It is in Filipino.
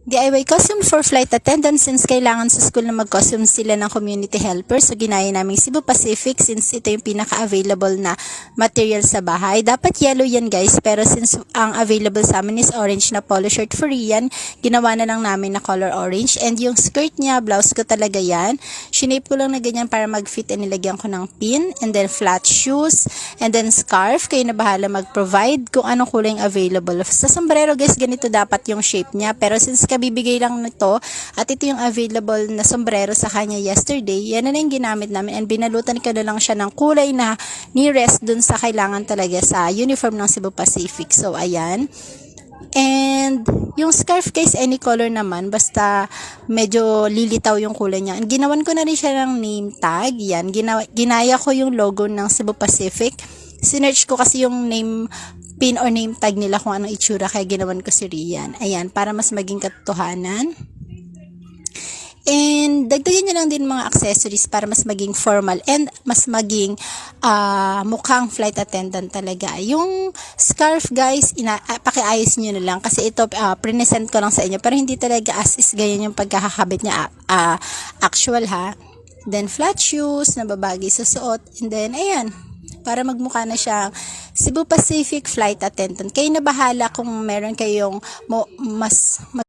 DIY costume for flight attendants since kailangan sa school na mag-costume sila ng community helper. So, ginaya namin Cebu Pacific since ito yung pinaka-available na material sa bahay. Dapat yellow yan guys, pero since ang available sa amin is orange na polo shirt for Rian, ginawa na lang namin na color orange. And yung skirt niya, blouse ko talaga yan. Shinape ko lang na ganyan para mag-fit and nilagyan ko ng pin. And then flat shoes. And then scarf. Kayo na bahala mag-provide kung anong kulay available. Sa sombrero guys, ganito dapat yung shape niya. Pero since kabibigay lang nito at ito yung available na sombrero sa kanya yesterday, yan na yung ginamit namin and binalutan ko na lang siya ng kulay na nearest dun sa kailangan talaga sa uniform ng Cebu Pacific. So, ayan. And yung scarf guys, any color naman, basta medyo lilitaw yung kulay niya. And ginawan ko na rin siya ng name tag. Yan, ginaya ko yung logo ng Cebu Pacific. Sinearch ko kasi yung name pin or name tag nila kung anong itsura, kaya ginawan ko si Rian. Ayan, para mas maging katotohanan. And dagdagan nyo lang din mga accessories para mas maging formal and mas maging mukhang flight attendant talaga. Yung scarf guys, pakiayos nyo na lang kasi ito present ko lang sa inyo pero hindi talaga as is ganyan yung pagkakakabit niya actual ha. Then flat shoes na babagay sa suot, and then ayan, para magmukha na siyang Cebu Pacific flight attendant. Kayo na bahala kung meron kayong mas